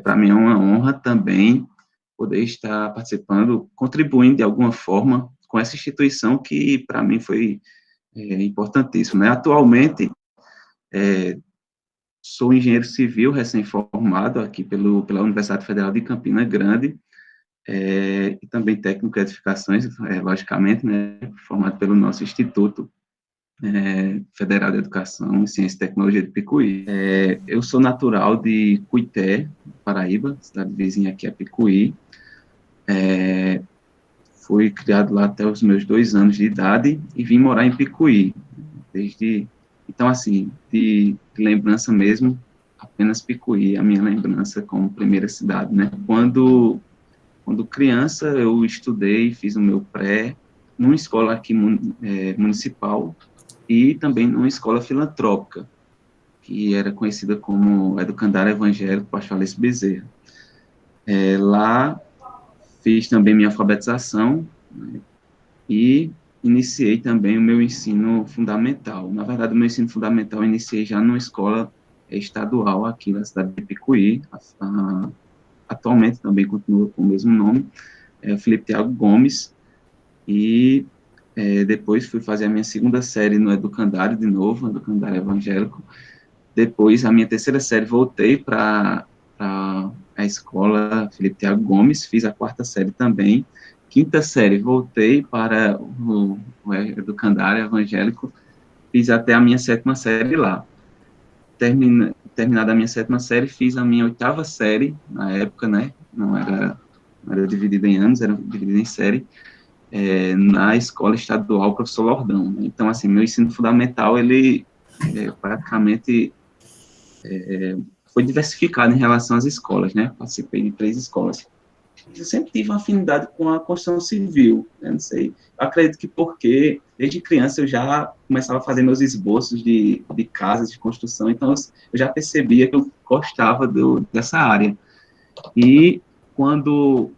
Para mim é uma honra também poder estar participando, contribuindo de alguma forma com essa instituição que, para mim, foi importantíssimo, né? Atualmente, sou engenheiro civil recém-formado aqui pela Universidade Federal de Campina Grande, e também técnico de edificações, logicamente, né, formado pelo nosso Instituto Federal de Educação, Ciência e Tecnologia de Picuí. Eu sou natural de Cuité, Paraíba, cidade vizinha aqui a Picuí. Fui criado lá até os meus 2 anos de idade e vim morar em Picuí. Então, assim, de lembrança mesmo, apenas Picuí, a minha lembrança como primeira cidade, né? Quando criança, eu estudei, fiz o meu pré numa escola aqui municipal e também numa escola filantrópica, que era conhecida como Educandário Evangélico Pastor Alice Bezerra. Lá fiz também minha alfabetização, né, e iniciei também o meu ensino fundamental. Na verdade, o meu ensino fundamental eu iniciei já numa escola estadual aqui na cidade de Picuí, atualmente também continua com o mesmo nome, Felipe Thiago Gomes, e depois fui fazer a minha segunda série no Educandário de novo, Educandário Evangélico. Depois, a minha terceira série, voltei para a escola Felipe Thiago Gomes, fiz a quarta série também. Quinta série, voltei para o Educandário Evangélico, fiz até a minha sétima série lá. Terminada a minha sétima série, fiz a minha oitava série, na época, né, não era dividida em anos, era dividida em série, na escola estadual Professor Lordão. Então, assim, meu ensino fundamental, ele praticamente foi diversificado em relação às escolas, né? Participei de 3 escolas. Eu sempre tive uma afinidade com a construção civil, né? Não sei, eu acredito que porque desde criança eu já começava a fazer meus esboços de casas, de construção, então eu já percebia que eu gostava dessa área. E quando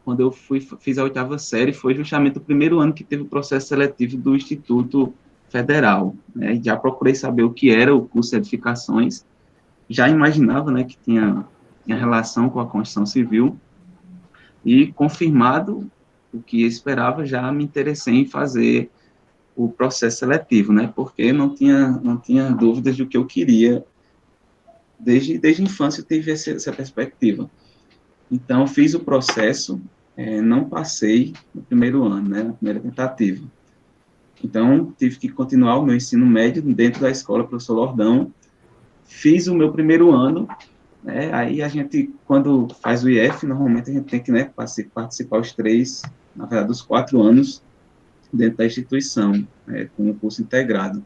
eu fiz a oitava série, foi justamente o primeiro ano que teve o processo seletivo do Instituto Federal, né? Já procurei saber o que era o curso de edificações, já imaginava, né, que tinha relação com a construção civil, e confirmado o que esperava, já me interessei em fazer o processo seletivo, né, porque não tinha dúvidas do que eu queria, desde a infância eu tive essa perspectiva. Então, fiz o processo, não passei no primeiro ano, né, na primeira tentativa. Então, tive que continuar o meu ensino médio dentro da escola Professor Lordão, fiz o meu primeiro ano. Aí a gente, quando faz o IF, normalmente a gente tem que, né, participar os 3, na verdade, os 4 anos dentro da instituição, com o curso integrado.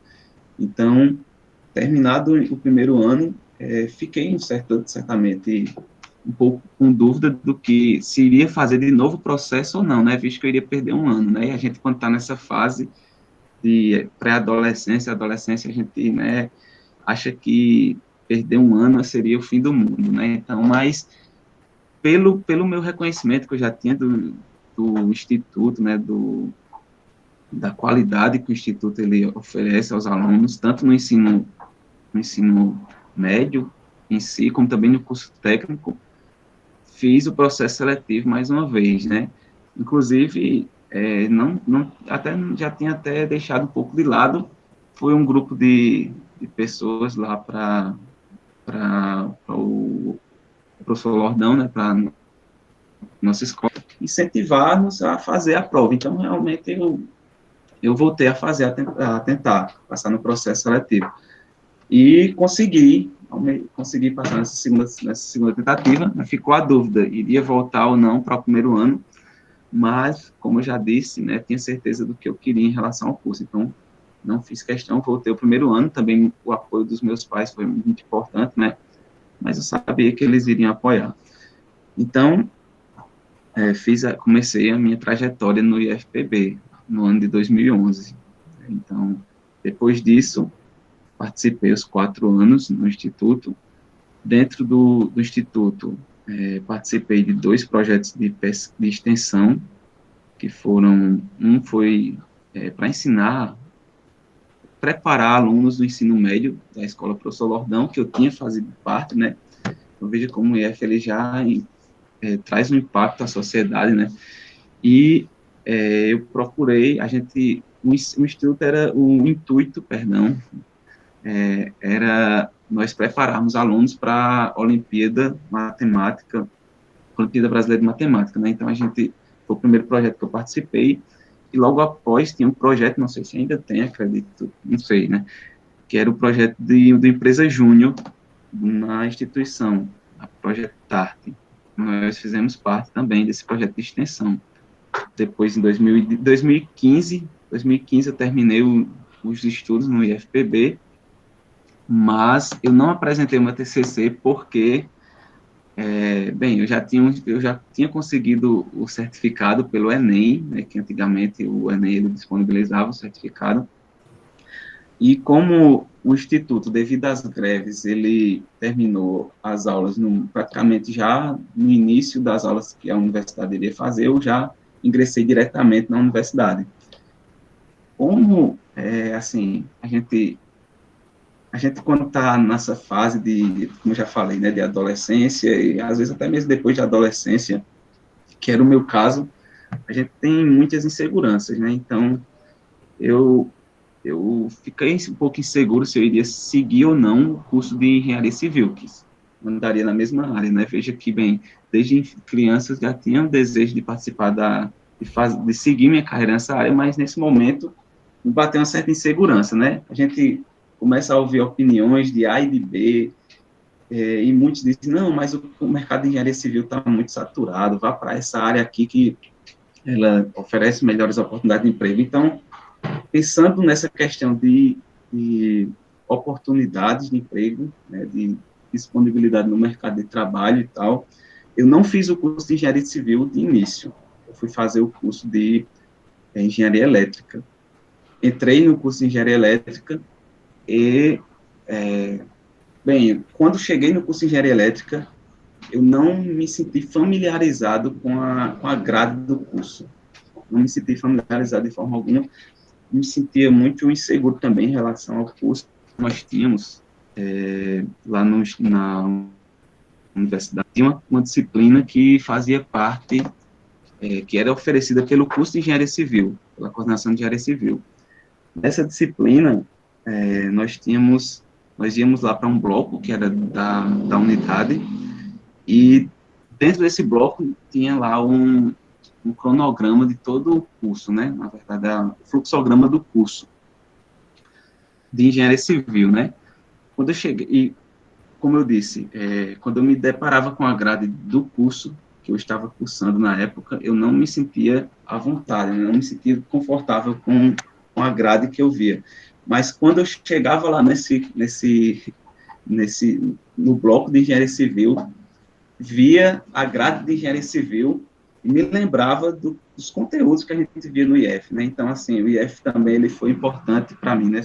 Então, terminado o primeiro ano, fiquei certamente um pouco com dúvida do que se iria fazer de novo o processo ou não, né, visto que eu iria perder um ano, né, e a gente, quando está nessa fase de pré-adolescência, adolescência, a gente, né, acha que perder um ano seria o fim do mundo, né? Então, mas pelo meu reconhecimento que eu já tinha do Instituto, né, da qualidade que o Instituto ele oferece aos alunos, tanto no ensino médio em si, como também no curso técnico, fiz o processo seletivo mais uma vez, né? Inclusive, até já tinha até deixado um pouco de lado, foi um grupo de pessoas lá para o professor Lordão, né, para nossa escola, incentivar-nos a fazer a prova. Então, realmente, eu voltei a fazer, a tentar passar no processo seletivo. E consegui passar nessa segunda tentativa, né, ficou a dúvida, iria voltar ou não para o primeiro ano, mas, como eu já disse, né, tinha certeza do que eu queria em relação ao curso, então, não fiz questão, voltei o primeiro ano, também o apoio dos meus pais foi muito importante, né, mas eu sabia que eles iriam apoiar. Então, comecei a minha trajetória no IFPB, no ano de 2011. Então, depois disso, participei os 4 anos no Instituto. Dentro do Instituto, participei de 2 projetos de extensão, que um foi para ensinar, preparar alunos do ensino médio da Escola Professor Lordão, que eu tinha fazido parte, né, Então, veja como o IF ele já traz um impacto à sociedade, né? E eu procurei, o instituto era, o intuito, perdão, era nós prepararmos alunos para a Olimpíada Matemática, Olimpíada Brasileira de Matemática, né? Então, foi o primeiro projeto que eu participei, e logo após tinha um projeto, não sei se ainda tem, acredito, não sei, né? Que era o projeto de Empresa Júnior na instituição, a Projeto TART. Nós fizemos parte também desse projeto de extensão. Depois, em 2015 eu terminei os estudos no IFPB, mas eu não apresentei uma TCC porque, bem, eu já tinha conseguido o certificado pelo Enem, né, que antigamente o Enem ele disponibilizava o certificado, e como o Instituto, devido às greves, ele terminou as aulas praticamente já no início das aulas que a universidade iria fazer, eu já ingressei diretamente na universidade. Como, assim, a gente quando está nessa fase como eu já falei, né, de adolescência, e às vezes até mesmo depois da adolescência, que era o meu caso, a gente tem muitas inseguranças, né, então eu fiquei um pouco inseguro se eu iria seguir ou não o curso de engenharia civil, que andaria na mesma área, né, veja que, bem, desde criança eu já tinha o desejo de participar de seguir minha carreira nessa área, mas nesse momento me bateu uma certa insegurança, né, a gente começa a ouvir opiniões de A e de B, e muitos dizem, não, mas o mercado de engenharia civil está muito saturado, vá para essa área aqui que ela oferece melhores oportunidades de emprego. Então, pensando nessa questão de oportunidades de emprego, né, de disponibilidade no mercado de trabalho e tal, eu não fiz o curso de engenharia civil de início, eu fui fazer o curso de engenharia elétrica. Entrei no curso de engenharia elétrica e, bem, quando cheguei no curso de engenharia elétrica, eu não me senti familiarizado com a grade do curso. Não me senti familiarizado de forma alguma. Me sentia muito inseguro também em relação ao curso que nós tínhamos lá na universidade. Tinha uma disciplina que fazia parte, que era oferecida pelo curso de engenharia civil, pela coordenação de engenharia civil. Nessa disciplina, nós íamos lá para um bloco que era da unidade, e dentro desse bloco tinha lá um cronograma de todo o curso, né? Na verdade, o fluxograma do curso de engenharia civil, né? Quando eu cheguei, e como eu disse, quando eu me deparava com a grade do curso que eu estava cursando na época, eu não me sentia à vontade, eu não me sentia confortável com a grade que eu via. Mas quando eu chegava lá no bloco de engenharia civil, via a grade de engenharia civil e me lembrava dos conteúdos que a gente via no IF, né? Então, assim, o IF também ele foi importante para mim, né?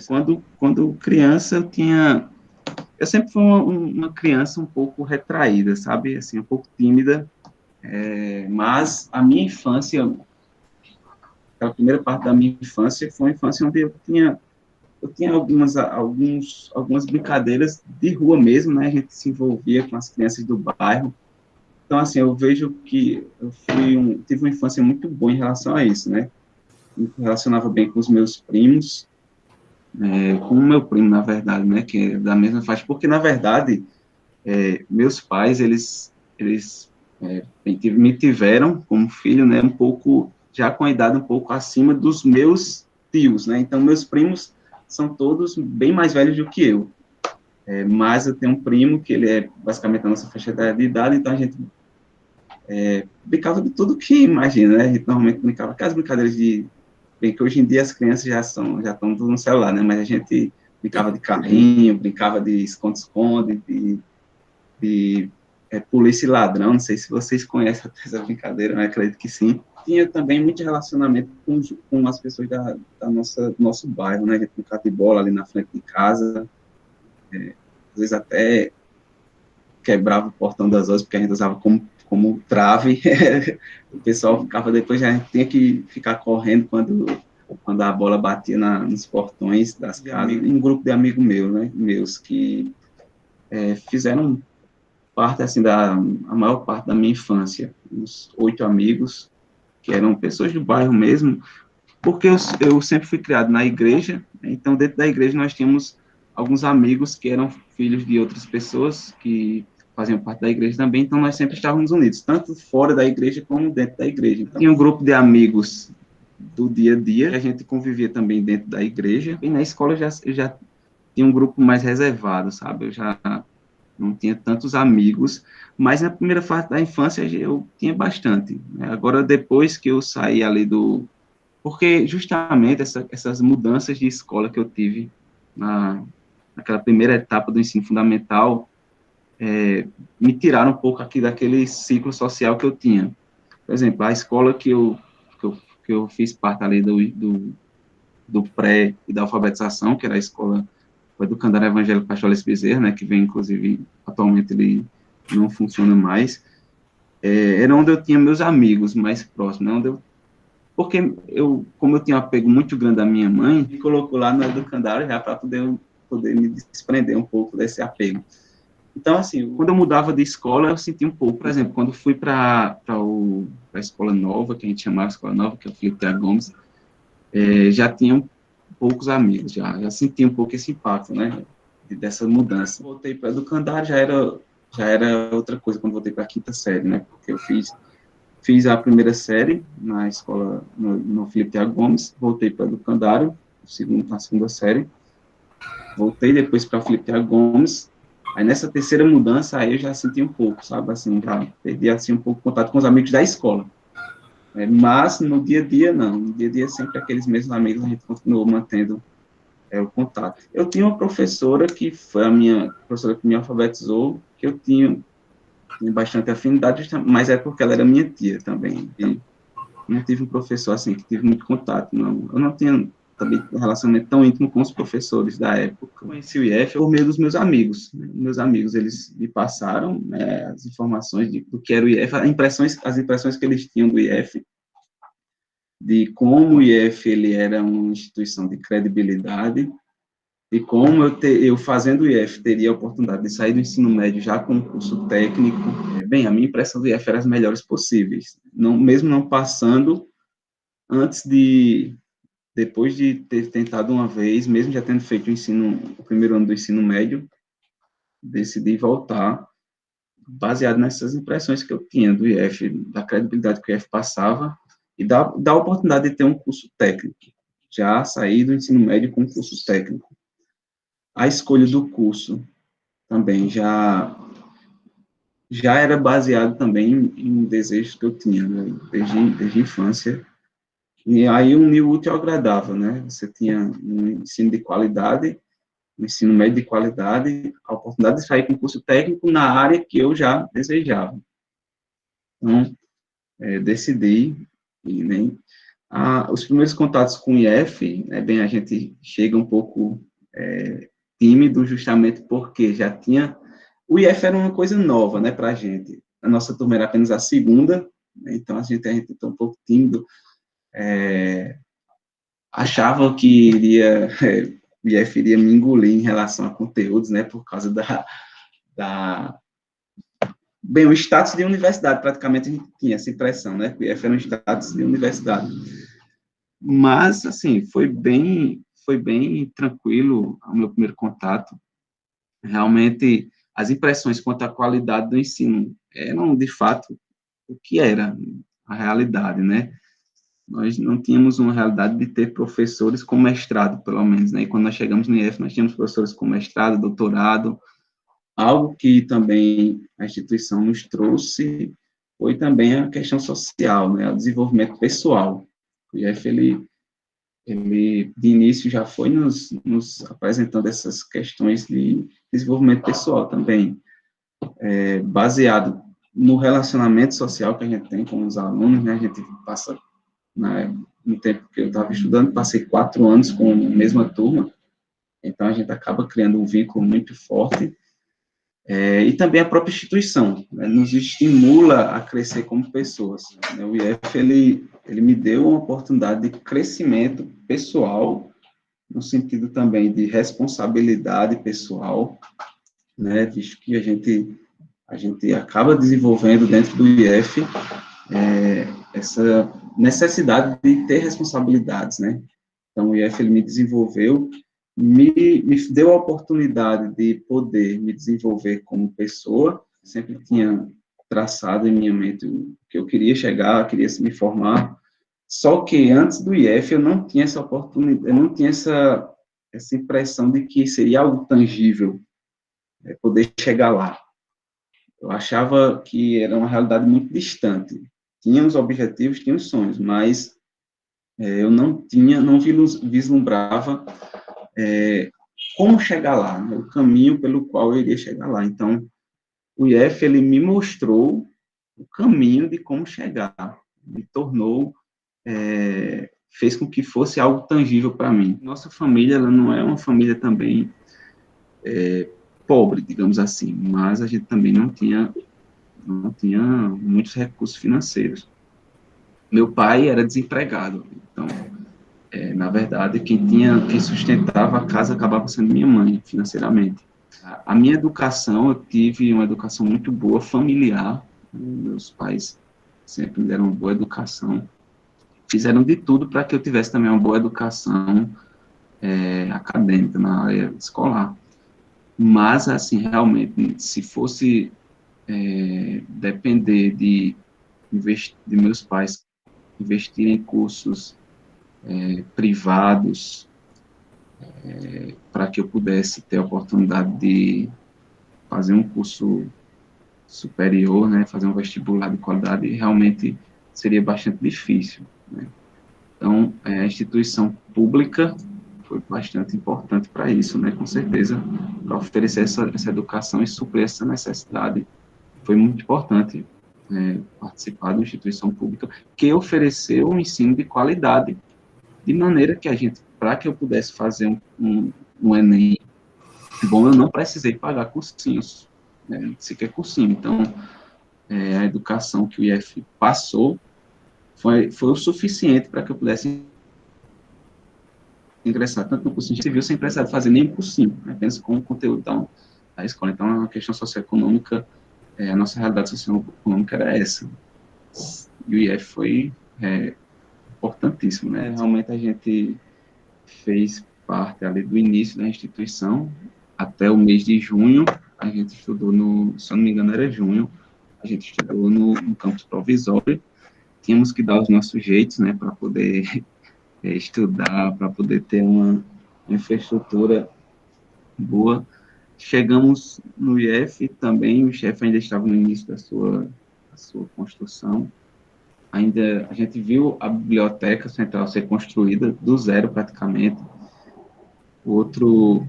Quando criança eu sempre fui uma criança um pouco retraída, sabe? Assim, um pouco tímida, mas a minha infância, a primeira parte da minha infância foi uma infância onde eu tinha algumas brincadeiras de rua mesmo, né? A gente se envolvia com as crianças do bairro. Então, assim, eu vejo que eu tive uma infância muito boa em relação a isso, né? Me relacionava bem com os meus primos, com o meu primo, na verdade, né? Que é da mesma faixa, porque, na verdade, meus pais, me tiveram como filho, né? Um pouco, já com a idade um pouco acima dos meus tios, né? Então, meus primos são todos bem mais velhos do que eu. Mas eu tenho um primo que ele é basicamente a nossa faixa de idade, então a gente brincava de tudo que imagina, né? A gente normalmente brincava aquelas brincadeiras bem que hoje em dia as crianças já estão tudo no celular, né? Mas a gente brincava de carrinho, brincava de esconde-esconde, de polícia e ladrão, não sei se vocês conhecem essa brincadeira, mas acredito que sim. Tinha também muito relacionamento com as pessoas do nosso bairro, né? A gente brincava de bola ali na frente de casa, às vezes até quebrava o portão das ruas, porque a gente usava como trave, o pessoal ficava depois, a gente tinha que ficar correndo quando a bola batia nos portões das casas, um grupo de amigos meus, né, meus, que fizeram parte, assim, a maior parte da minha infância, uns 8 amigos, que eram pessoas do bairro mesmo, porque eu sempre fui criado na igreja, então dentro da igreja nós tínhamos alguns amigos que eram filhos de outras pessoas que faziam parte da igreja também, então nós sempre estávamos unidos, tanto fora da igreja como dentro da igreja. Então, tinha um grupo de amigos do dia a dia, a gente convivia também dentro da igreja, e na escola eu já tinha um grupo mais reservado, sabe? Eu já não tinha tantos amigos, mas na primeira fase da infância eu tinha bastante, né? Agora, depois que eu saí ali porque justamente essas mudanças de escola que eu tive naquela primeira etapa do ensino fundamental, me tiraram um pouco aqui daquele ciclo social que eu tinha. Por exemplo, a escola que eu, que eu fiz parte ali do pré e da alfabetização, que era a escola do Educandário Evangélico Pastor Bezerra, né, que vem, inclusive, atualmente ele não funciona mais, era onde eu tinha meus amigos mais próximos, né, porque como eu tinha um apego muito grande à minha mãe, me colocou lá no educandário já para poder me desprender um pouco desse apego. Então, assim, quando eu mudava de escola, eu sentia um pouco. Por exemplo, quando fui para a escola nova, que a gente chamava escola nova, que é o Felipe Tiago Gomes, já tinham poucos amigos, já senti um pouco esse impacto, né, dessa mudança. Voltei para o educandário, já era outra coisa quando voltei para a quinta série, né, porque eu fiz a primeira série na escola, no Felipe Tiago Gomes, voltei para o educandário, na segunda série, voltei depois para o Felipe Tiago Gomes, aí nessa terceira mudança, aí eu já senti um pouco, sabe, assim, já perdi, assim, um pouco contato com os amigos da escola, mas no dia a dia, não, no dia a dia sempre aqueles mesmos amigos, a gente continuou mantendo o contato. Eu tinha uma professora que foi a minha professora que me alfabetizou, que eu tinha bastante afinidade, mas é porque ela era minha tia também, e não tive um professor assim que tive muito contato, não. Eu não tinha também um relacionamento tão íntimo com os professores da época. Eu conheci o IF por meio dos meus amigos. Né? Meus amigos, eles me passaram, né, as informações do que era o IF, as impressões que eles tinham do IF, de como o IF ele era uma instituição de credibilidade, e como eu fazendo o IF teria a oportunidade de sair do ensino médio já com um curso técnico. Bem, a minha impressão do IF era as melhores possíveis, mesmo não passando, depois de ter tentado uma vez, mesmo já tendo feito o primeiro ano do ensino médio, decidi voltar, baseado nessas impressões que eu tinha do IF, da credibilidade que o IF passava, e da oportunidade de ter um curso técnico, já saí do ensino médio com um curso técnico. A escolha do curso também já era baseado também em um desejo que eu tinha, né, desde a infância. E aí unir o útil ao agradável, né? Você tinha um ensino de qualidade, um ensino médio de qualidade, a oportunidade de sair com curso técnico na área que eu já desejava. Então, decidi, e nem os primeiros contatos com o IF, bem, a gente chega um pouco tímido, justamente porque já tinha. O IF era uma coisa nova, né, para a gente. A nossa turma era apenas a segunda, né, então a gente está um pouco tímido, achava que o IF iria me engolir em relação a conteúdos, né, por causa da bem, o status de universidade, praticamente a gente tinha essa impressão, né, que o IF era um status de universidade. Mas, assim, foi bem tranquilo o meu primeiro contato. Realmente, as impressões quanto à qualidade do ensino eram, de fato, o que era a realidade, né? Nós não tínhamos uma realidade de ter professores com mestrado, pelo menos, né? E quando nós chegamos no IF, nós tínhamos professores com mestrado, doutorado. Algo que também a instituição nos trouxe foi também a questão social, né? O desenvolvimento pessoal. O IF, ele de início já foi nos apresentando essas questões de desenvolvimento pessoal também, baseado no relacionamento social que a gente tem com os alunos, né? A gente passa, no tempo que eu estava estudando, passei 4 anos com a mesma turma, então a gente acaba criando um vínculo muito forte, e também a própria instituição, né, nos estimula a crescer como pessoas. Né? O IF, ele me deu uma oportunidade de crescimento pessoal, no sentido também de responsabilidade pessoal, né, visto que a gente a gente acaba desenvolvendo dentro do IF essa necessidade de ter responsabilidades, né? Então, o IF, ele me desenvolveu, me deu a oportunidade de poder me desenvolver como pessoa, sempre tinha traçado em minha mente o que eu queria chegar, queria me formar, só que antes do IF eu não tinha essa oportunidade, eu não tinha essa impressão de que seria algo tangível, poder chegar lá. Eu achava que era uma realidade muito distante. Tinha os objetivos, tinha os sonhos, mas eu não vislumbrava como chegar lá, né, o caminho pelo qual eu iria chegar lá. Então, o IF, ele me mostrou o caminho de como chegar, me tornou, fez com que fosse algo tangível para mim. Nossa família, ela não é uma família também pobre, digamos assim, mas a gente também não tinha muitos recursos financeiros. Meu pai era desempregado, então, na verdade, quem sustentava a casa acabava sendo minha mãe, financeiramente. A minha educação, eu tive uma educação muito boa, familiar, meus pais sempre me deram uma boa educação, fizeram de tudo para que eu tivesse também uma boa educação acadêmica, na área escolar. Mas, assim, realmente, se fosse depender de meus pais investir em cursos privados para que eu pudesse ter a oportunidade de fazer um curso superior, né, fazer um vestibular de qualidade, realmente seria bastante difícil, né? Então, a instituição pública foi bastante importante para isso, né, com certeza, para oferecer essa educação e suprir essa necessidade. Foi muito importante participar de uma instituição pública que ofereceu um ensino de qualidade, de maneira que para que eu pudesse fazer um Enem bom, eu não precisei pagar cursinhos, né, sequer cursinho. Então, a educação que o IF passou foi o suficiente para que eu pudesse ingressar tanto no cursinho civil sem precisar fazer nem cursinho, né, apenas com o conteúdo da escola. Então, a questão socioeconômica, a nossa realidade socioeconômica era essa. E o IF foi importantíssimo, né? Realmente a gente fez parte ali do início da instituição até o mês de junho. A gente estudou se eu não me engano, era junho, a gente estudou no campus provisório. Tínhamos que dar os nossos jeitos, né, para poder estudar, para poder ter uma infraestrutura boa. Chegamos no IF também, o chefe ainda estava no início da sua construção. Ainda a gente viu a biblioteca central ser construída do zero praticamente. Outro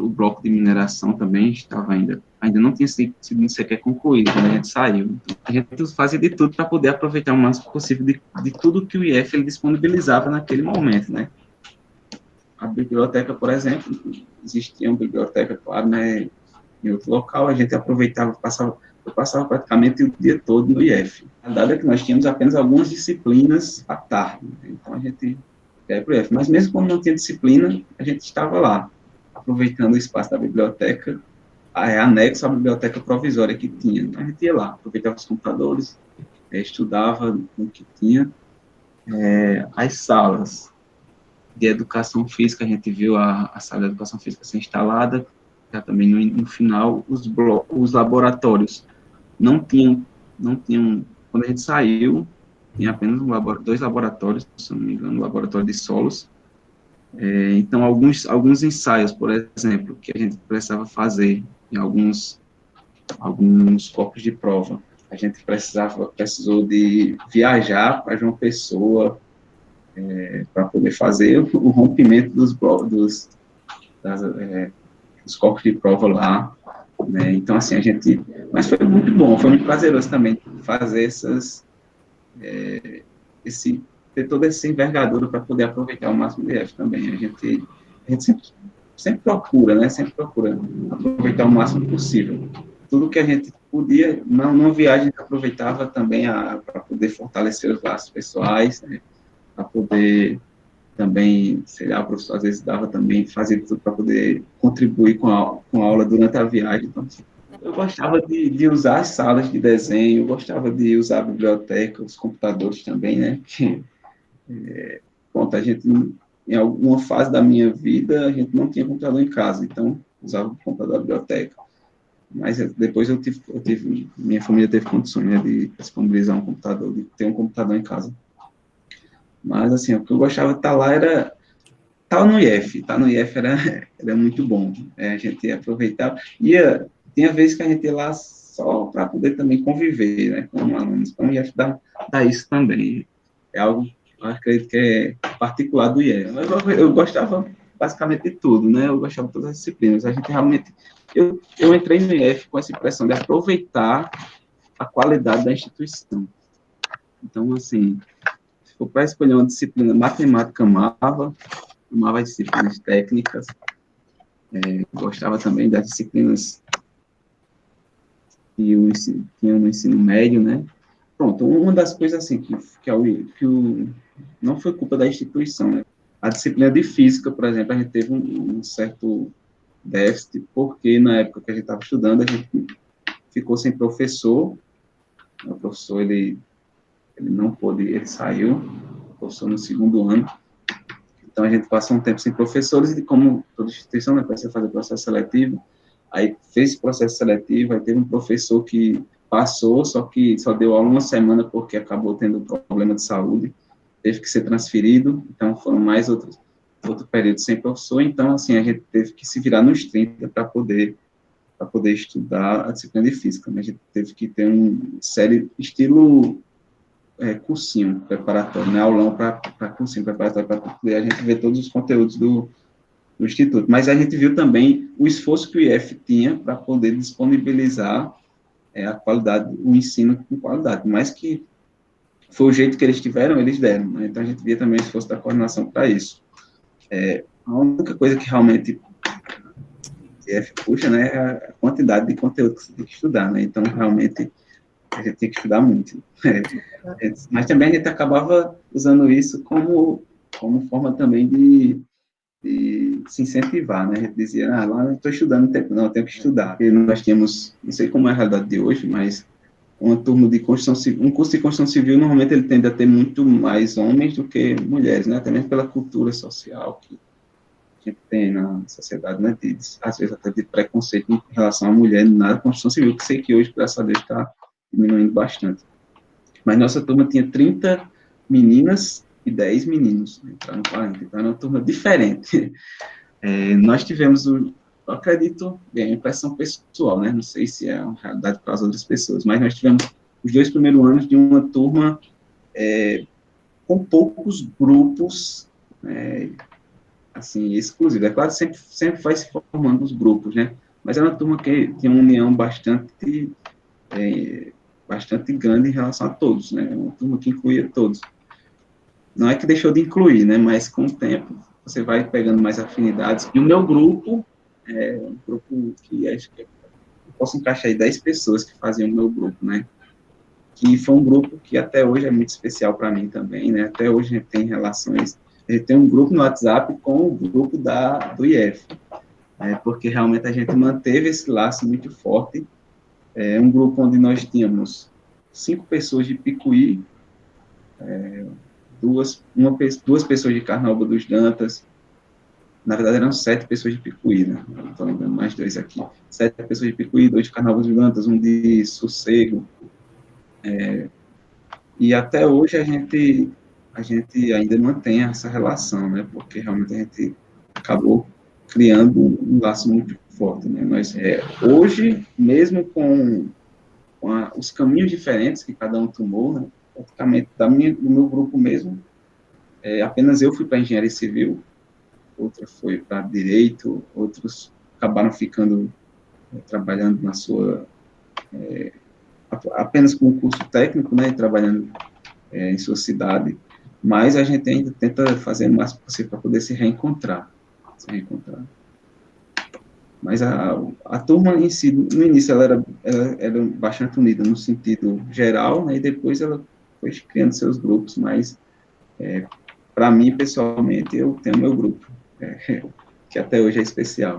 bloco de mineração também estava ainda não tinha sido sequer concluído quando a gente saiu. Então, a gente fazia de tudo para poder aproveitar o máximo possível de tudo que o IF ele disponibilizava naquele momento, né? A biblioteca, por exemplo, existia uma biblioteca, claro, né, em outro local, a gente aproveitava, eu passava praticamente o dia todo no IF. A verdade é que nós tínhamos apenas algumas disciplinas à tarde, né? Então a gente ia para o IF. Mas mesmo quando não tinha disciplina, a gente estava lá, aproveitando o espaço da biblioteca, anexo à biblioteca provisória que tinha. Então, a gente ia lá, aproveitava os computadores, estudava o que tinha. As salas de educação física, a gente viu a sala de educação física ser instalada, já também no final, os laboratórios não tinham, quando a gente saiu, tinha apenas dois laboratórios, se não me engano, o laboratório de solos. Então, alguns ensaios, por exemplo, que a gente precisava fazer em alguns corpos de prova, a gente precisou de viajar para João Pessoa para poder fazer o rompimento dos corpos de prova lá, né? Então, assim, mas foi muito bom, foi muito prazeroso também fazer ter toda essa envergadura para poder aproveitar o máximo de IF também. A gente sempre procura, né? Sempre procura aproveitar o máximo possível. Tudo que a gente podia, numa viagem, a gente aproveitava também para poder fortalecer os laços pessoais, né? Para poder também, sei lá, o professor às vezes fazia tudo para poder contribuir com a aula durante a viagem. Então, eu gostava de usar as salas de desenho, eu gostava de usar a biblioteca, os computadores também, né? Pronto, a gente, em alguma fase da minha vida, a gente não tinha computador em casa, então usava o computador da biblioteca. Mas depois minha família teve condições, né, de disponibilizar um computador, de ter um computador em casa. Mas, assim, o que eu gostava de estar lá era estar no IF. Estar no IF era muito bom. A gente aproveitava. Tinha vezes que a gente ia lá só para poder também conviver, né, com alunos. Então, o IF dá isso também. É algo, eu acredito que é particular do IF. Eu gostava basicamente de tudo, né? Eu gostava de todas as disciplinas. A gente realmente... Eu entrei no IF com essa impressão de aproveitar a qualidade da instituição. Então, assim, se for para escolher uma disciplina, matemática amava as disciplinas técnicas, gostava também das disciplinas tinha no ensino médio, né? Pronto, uma das coisas assim não foi culpa da instituição, né? A disciplina de física, por exemplo, a gente teve um certo déficit, porque na época que a gente estava estudando, a gente ficou sem professor, o professor, ele não pôde, ele saiu, o professor no segundo ano, então a gente passou um tempo sem professores, e como toda instituição, né, precisa fazer processo seletivo, aí fez esse processo seletivo, aí teve um professor que passou, só que só deu aula uma semana porque acabou tendo um problema de saúde, teve que ser transferido, então foram mais outro período sem professor, então assim, a gente teve que se virar nos 30 para poder estudar a disciplina de física, né? A gente teve que ter série estilo cursinho preparatório, né? Aulão para cursinho preparatório, para poder a gente ver todos os conteúdos do Instituto. Mas a gente viu também o esforço que o IF tinha para poder disponibilizar a qualidade, o ensino com qualidade. Mas que foi o jeito que eles tiveram, eles deram. Né? Então a gente via também o esforço da coordenação para isso. A única coisa que realmente o IF puxa, né, é a quantidade de conteúdo que você tem que estudar, né? Então, realmente, a gente tem que estudar muito. Mas também a gente acabava usando isso como forma também de se incentivar, né? A gente dizia, lá eu estou estudando, não, eu tenho que estudar. E nós tínhamos, não sei como é a realidade de hoje, mas uma turma de construção civil, um curso de construção civil, normalmente ele tende a ter muito mais homens do que mulheres, né? Até mesmo pela cultura social que a gente tem na sociedade, né? Às vezes até de preconceito em relação à mulher na construção civil, que sei que hoje, graças a Deus, está diminuindo bastante. Mas nossa turma tinha 30 meninas e 10 meninos, entraram 40, então era uma turma diferente. Nós tivemos, eu acredito, bem, a impressão pessoal, né? Não sei se é uma realidade para as outras pessoas, mas nós tivemos os 2 primeiros anos de uma turma com poucos grupos, assim, exclusivos. É claro, sempre vai se formando os grupos, né? Mas era uma turma que tinha uma união bastante grande em relação a todos, né? Uma turma que incluía todos. Não é que deixou de incluir, né? Mas com o tempo você vai pegando mais afinidades. E o meu grupo é um grupo que acho que eu posso encaixar aí 10 pessoas que faziam o meu grupo, né? Que foi um grupo que até hoje é muito especial para mim também, né? Até hoje a gente tem relações, a gente tem um grupo no WhatsApp com o grupo do IF, porque realmente a gente manteve esse laço muito forte. Um grupo onde nós tínhamos 5 pessoas de Picuí, duas pessoas de Carnaúba dos Dantas, na verdade eram 7 pessoas de Picuí, né? Estou lembrando mais 2 aqui. 7 pessoas de Picuí, 2 de Carnaúba dos Dantas, um de Sossego. E até hoje a gente ainda mantém essa relação, né? Porque realmente a gente acabou criando um laço muito forte, né? Hoje, mesmo com os caminhos diferentes que cada um tomou, né? Praticamente do meu grupo mesmo, apenas eu fui para engenharia civil, outra foi para direito, outros acabaram ficando trabalhando apenas com o curso técnico, né, trabalhando em sua cidade, mas a gente ainda tenta fazer o máximo possível para poder se reencontrar. Mas a turma em si, no início, ela era bastante unida no sentido geral, né, e depois ela foi criando seus grupos, mas para mim, pessoalmente, eu tenho meu grupo, que até hoje é especial.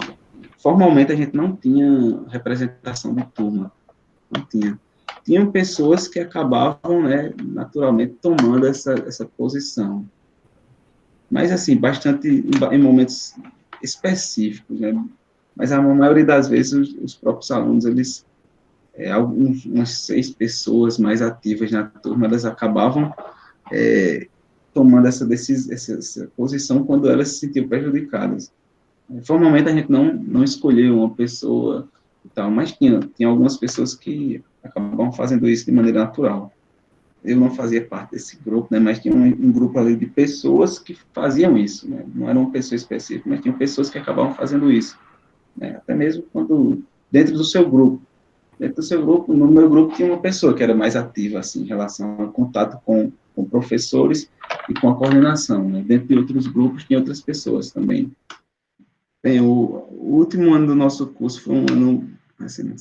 formalmente a gente não tinha representação de turma, não tinha. Tinham pessoas que acabavam, né, naturalmente, tomando essa posição. Mas, assim, bastante em momentos específicos, né? Mas a maioria das vezes os próprios alunos, eles, umas 6 pessoas mais ativas na turma, elas acabavam tomando essa posição quando elas se sentiam prejudicadas. Formalmente a gente não escolheu uma pessoa e tal, mas tinha algumas pessoas que acabavam fazendo isso de maneira natural. Eu não fazia parte desse grupo, né, mas tinha um grupo ali de pessoas que faziam isso, né, não era uma pessoa específica, mas tinham pessoas que acabavam fazendo isso, né, até mesmo quando, dentro do seu grupo, no meu grupo tinha uma pessoa que era mais ativa, assim, em relação ao contato com professores e com a coordenação, né, dentro de outros grupos tinha outras pessoas também. Bem, o último ano do nosso curso foi um ano, assim,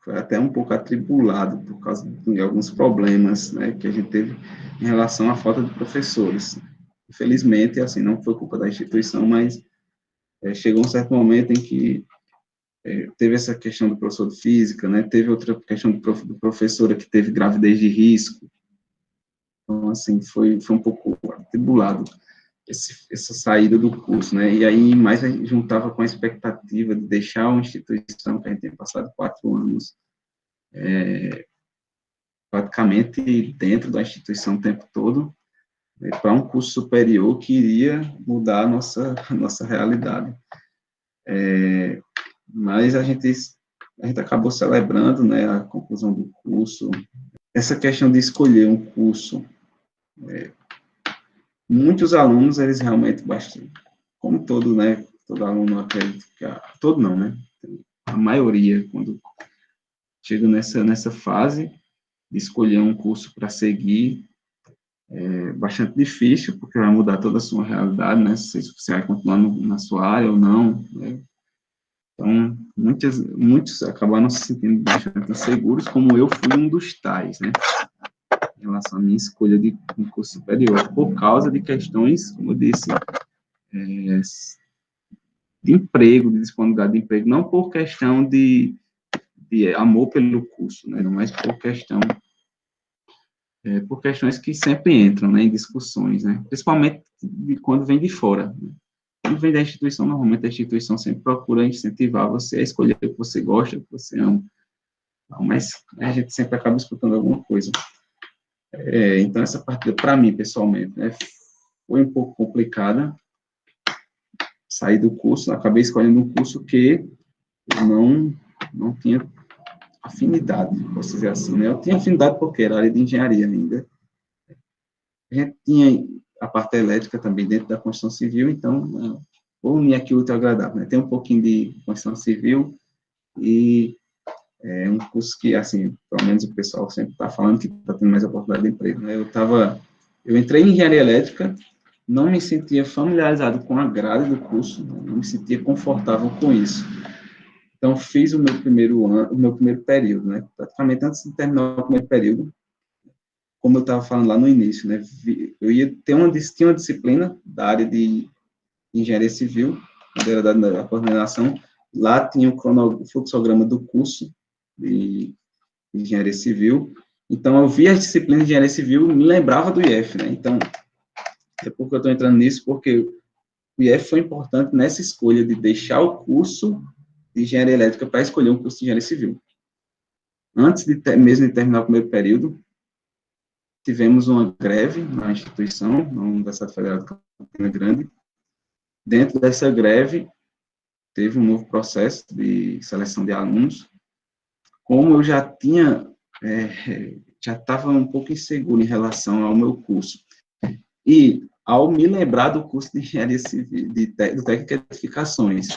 foi até um pouco atribulado por causa de alguns problemas, né, que a gente teve em relação à falta de professores. Infelizmente, assim, não foi culpa da instituição, mas chegou um certo momento em que teve essa questão do professor de física, né, teve outra questão do professora que teve gravidez de risco, então, assim, foi um pouco atribulado essa saída do curso, né? E aí mais a gente juntava com a expectativa de deixar uma instituição que a gente tem passado 4 anos praticamente dentro da instituição o tempo todo, para um curso superior que iria mudar a nossa realidade. Mas a gente acabou celebrando, né, a conclusão do curso. Essa questão de escolher um curso, muitos alunos, eles realmente bastante, como todo, né, todo aluno acredita que, todo não, né, a maioria, quando chega nessa fase de escolher um curso para seguir, é bastante difícil, porque vai mudar toda a sua realidade, né, se você vai continuar na sua área ou não, né. Então, muitos acabaram se sentindo bastante inseguros, como eu fui um dos tais, né, em relação à minha escolha de um curso superior, por causa de questões, como eu disse, de emprego, de disponibilidade de emprego, não por questão de amor pelo curso, né, mas por questões que sempre entram, né, em discussões, né, principalmente quando vem de fora. Né. Quando vem da instituição, normalmente a instituição sempre procura incentivar você a escolher o que você gosta, o que você ama, mas a gente sempre acaba escutando alguma coisa. Então, essa parte, para mim, pessoalmente, né, foi um pouco complicada, sair do curso, acabei escolhendo um curso que eu não tinha afinidade, posso dizer assim, né, eu tinha afinidade porque era área de engenharia ainda, a gente tinha a parte elétrica também dentro da construção civil, então, vou unir aqui o útil ao agradável, né? Tem um pouquinho de construção civil e é um curso que, assim, pelo menos o pessoal sempre está falando que está tendo mais oportunidade de emprego, né? Eu entrei em engenharia elétrica, não me sentia familiarizado com a grade do curso, né? Não me sentia confortável com isso. Então, fiz o meu primeiro ano, o meu primeiro período, né? Praticamente antes de terminar o primeiro período, como eu estava falando lá no início, né? Eu tinha uma disciplina da área de engenharia civil, quando era da coordenação, lá tinha o fluxograma do curso de engenharia civil, então eu via as disciplinas de engenharia civil e me lembrava do IF, né, então, é porque eu estou entrando nisso, porque o IF foi importante nessa escolha de deixar o curso de engenharia elétrica para escolher um curso de engenharia civil. Antes mesmo de terminar o primeiro período, tivemos uma greve na instituição, na Universidade Federal de Campina Grande. Dentro dessa greve, teve um novo processo de seleção de alunos. Como eu já estava um pouco inseguro em relação ao meu curso, e ao me lembrar do curso de engenharia civil, do técnico de edificações,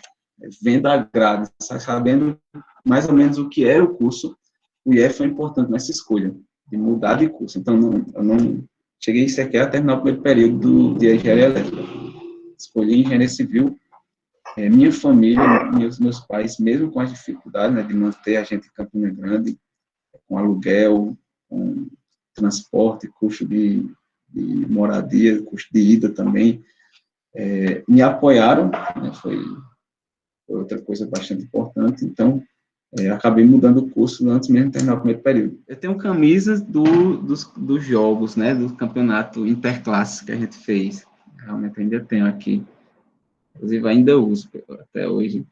vendo a grade, sabendo mais ou menos o que era o curso, o IF foi importante nessa escolha, de mudar de curso. Então, eu não cheguei sequer a terminar o primeiro período de engenharia elétrica. Escolhi engenharia civil. Minha família, meus pais, mesmo com as dificuldades, né, de manter a gente em Campina Grande, com aluguel, com transporte, custo de moradia, custo de ida também, me apoiaram, né, foi foi outra coisa bastante importante, então, acabei mudando o curso antes mesmo de terminar o primeiro período. Eu tenho camisas dos jogos, né, do campeonato interclasse que a gente fez, realmente ainda tenho aqui, inclusive ainda uso até hoje.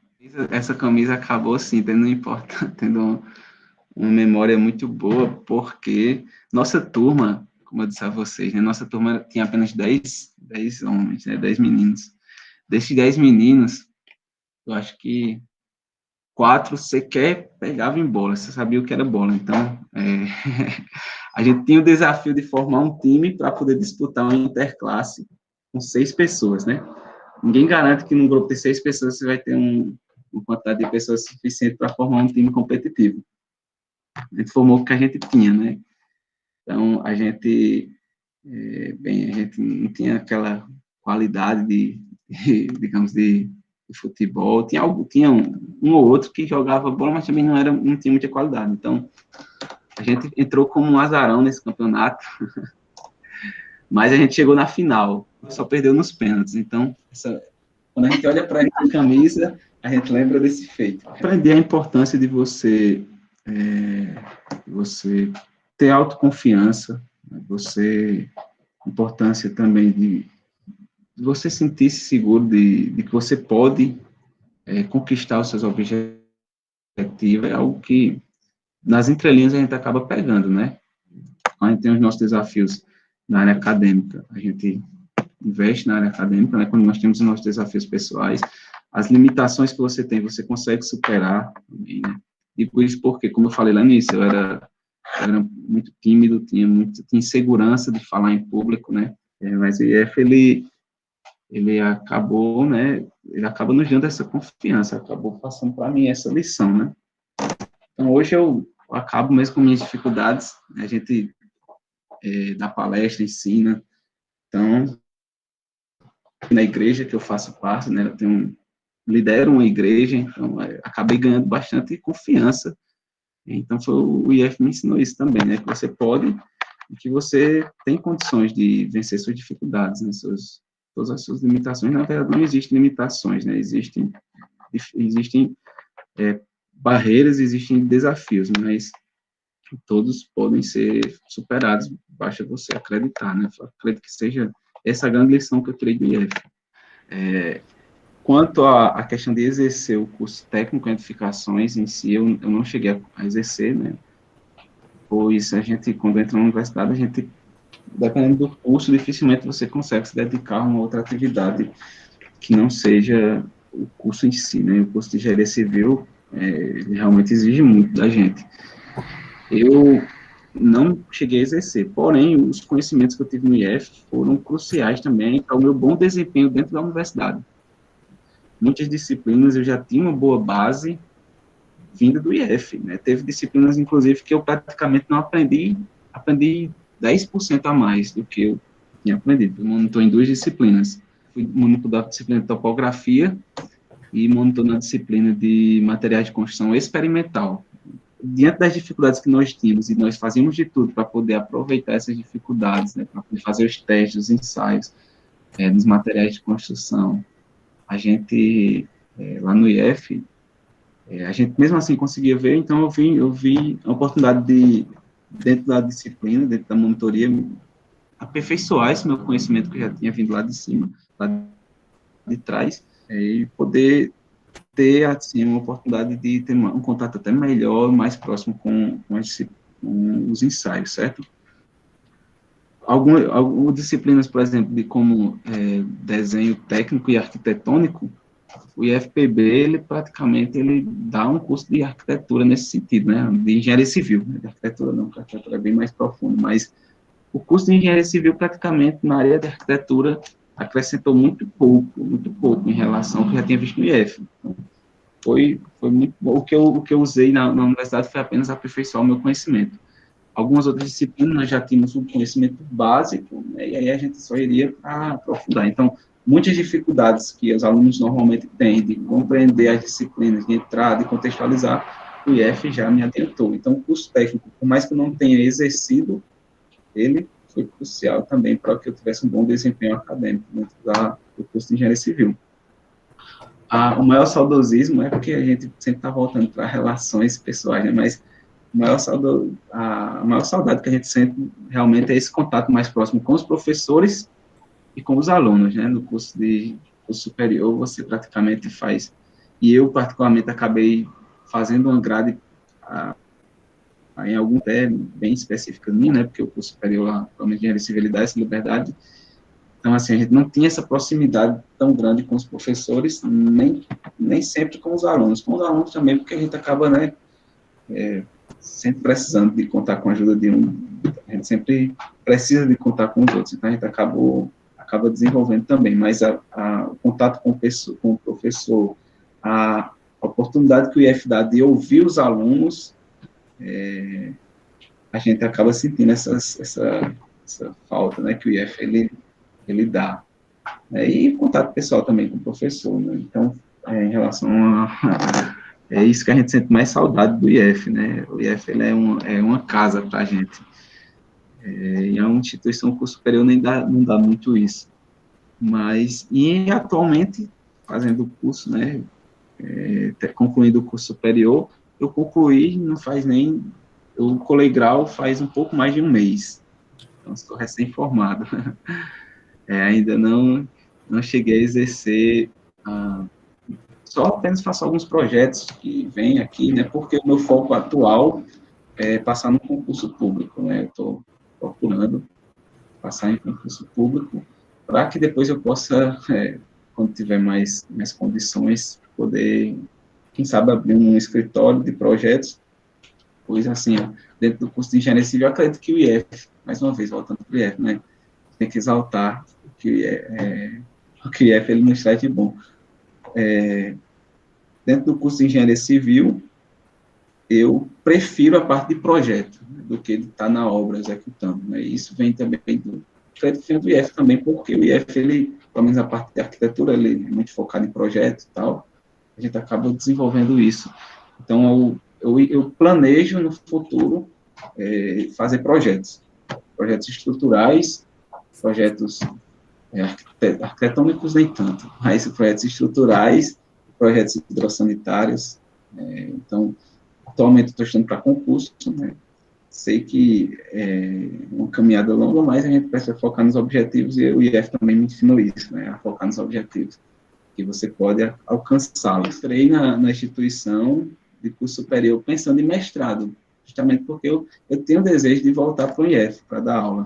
Essa camisa acabou, assim, tendo uma memória muito boa, porque nossa turma, como eu disse a vocês, né, nossa turma tinha apenas 10 homens, né, 10 meninos. Desses 10 meninos, eu acho que 4 sequer pegavam em bola, você sabia o que era bola. Então, a gente tinha o desafio de formar um time para poder disputar uma interclasse com 6 pessoas, né? Ninguém garante que num grupo de 6 pessoas você vai ter uma quantidade de pessoas suficiente para formar um time competitivo. A gente formou o que a gente tinha, né? Então, a gente não tinha aquela qualidade digamos, de futebol. Tinha um ou outro que jogava bola, mas também não tinha muita qualidade. Então, a gente entrou como um azarão nesse campeonato, mas a gente chegou na final, só perdeu nos pênaltis. Então, quando a gente olha para essa camisa, a gente lembra desse feito. Aprender a importância de você ter autoconfiança, né? Importância também de você sentir-se seguro de que você pode conquistar os seus objetivos, é algo que nas entrelinhas a gente acaba pegando, né? Quando a gente tem os nossos desafios na área acadêmica, a gente investe na área acadêmica, né? Quando nós temos os nossos desafios pessoais, as limitações que você tem, você consegue superar também, né? E por isso, porque, como eu falei lá no início, eu era muito tímido, tinha insegurança de falar em público, né? Mas o IF, ele acabou, né? Ele acaba nos dando essa confiança, acabou passando para mim essa lição, né? Então, hoje eu acabo mesmo com minhas dificuldades, né? A gente dá palestra, ensina, então, na igreja que eu faço parte, né? Lidero uma igreja, então, acabei ganhando bastante confiança. Então, o IF me ensinou isso também, né? Que você pode e que você tem condições de vencer suas dificuldades, né? Todas as suas limitações. Na verdade, não existem limitações, né? Existem barreiras, existem desafios, mas todos podem ser superados, basta você acreditar, né? Eu acredito que seja essa a grande lição que eu tirei do IF. Quanto à questão de exercer o curso técnico em edificações em si, eu não cheguei a exercer, né? Pois a gente, quando entra na universidade, a gente, dependendo do curso, dificilmente você consegue se dedicar a uma outra atividade que não seja o curso em si, né? O curso de engenharia civil, ele realmente exige muito da gente. Eu não cheguei a exercer, porém, os conhecimentos que eu tive no IF foram cruciais também para o meu bom desempenho dentro da universidade. Muitas disciplinas eu já tinha uma boa base vinda do IF, né? Teve disciplinas, inclusive, que eu praticamente não aprendi 10% a mais do que eu tinha aprendido. Eu monitor em 2 disciplinas. Fui monitor da disciplina de topografia e monitor na disciplina de materiais de construção experimental. Diante das dificuldades que nós tínhamos, e nós fazíamos de tudo para poder aproveitar essas dificuldades, né, para poder fazer os testes, os ensaios dos materiais de construção, a gente, lá no IF, a gente mesmo assim conseguia ver, então eu vi a oportunidade de, dentro da disciplina, dentro da monitoria, aperfeiçoar esse meu conhecimento que eu já tinha vindo lá de cima, lá de trás, e poder ter, assim, uma oportunidade de ter um contato até melhor, mais próximo com os ensaios, certo? Algumas disciplinas, por exemplo, de como desenho técnico e arquitetônico, o IFPB, ele dá um curso de arquitetura nesse sentido, né, de engenharia civil, né, de arquitetura não, porque a arquitetura é bem mais profunda, mas o curso de engenharia civil, praticamente, na área de arquitetura, acrescentou muito pouco em relação ao que eu já tinha visto no IF. Então, foi muito bom. O que eu usei na universidade foi apenas aperfeiçoar o meu conhecimento. Algumas outras disciplinas nós já tínhamos um conhecimento básico, né, e aí a gente só iria aprofundar. Então, muitas dificuldades que os alunos normalmente têm de compreender as disciplinas, de entrar, de contextualizar, o IF já me adiantou. Então, o curso técnico, por mais que eu não tenha exercido, ele foi crucial também para que eu tivesse um bom desempenho acadêmico dentro do curso de engenharia civil. O maior saudosismo é porque a gente sempre está voltando para relações pessoais, né? Mas a maior saudade que a gente sente realmente é esse contato mais próximo com os professores e com os alunos, né? No curso superior, você praticamente faz. E eu, particularmente, acabei fazendo uma grade em algum até bem específica minha, né? Porque o curso superior lá, pelo menos, Engenharia Civil dá essa liberdade. Então, assim, a gente não tinha essa proximidade tão grande com os professores, nem sempre com os alunos. Com os alunos também, porque a gente acaba, né, sempre precisando de contar com a ajuda de um, a gente sempre precisa de contar com os outros, então a gente acaba desenvolvendo também, mas o contato com o professor, a oportunidade que o IF dá de ouvir os alunos, a gente acaba sentindo essa falta, né, que o IF ele dá. E contato pessoal também com o professor, né? Então, em relação é isso que a gente sente mais saudade do IF, né? O IF ele é uma casa para a gente. E a instituição curso superior nem não dá muito isso. Mas, e atualmente, fazendo o curso, né? Concluindo o curso superior, eu concluí, não faz nem. Eu colei grau faz um pouco mais de um mês. Então, estou recém-formado. Ainda não cheguei a exercer. Ah, só apenas faço alguns projetos que vêm aqui, né? Porque o meu foco atual é passar no concurso público, né? Eu estou procurando passar em concurso público para que depois eu possa, quando tiver mais condições, poder, quem sabe, abrir um escritório de projetos, pois assim, ó, dentro do curso de engenharia civil, eu acredito que o IF, mais uma vez, voltando para o IF, né? Tem que exaltar o que o IF ele nos traz de bom. Dentro do curso de engenharia civil, eu prefiro a parte de projeto, né, do que de estar na obra executando. Né? E isso vem também do crédito do IF também, porque o IF, ele, pelo menos a parte de arquitetura, ele é muito focado em projetos e tal, a gente acaba desenvolvendo isso. Então, eu planejo no futuro fazer projetos estruturais, projetos arquitetônicos nem tanto, mas projetos estruturais, projetos hidrossanitários. Então, atualmente estou estudando para concurso, né? Sei que é uma caminhada longa, mas a gente precisa focar nos objetivos, e o IF também me ensinou isso, né? A focar nos objetivos, que você pode alcançá-los. Entrei na instituição de curso superior pensando em mestrado, justamente porque eu tenho o desejo de voltar para o IF, para dar aula.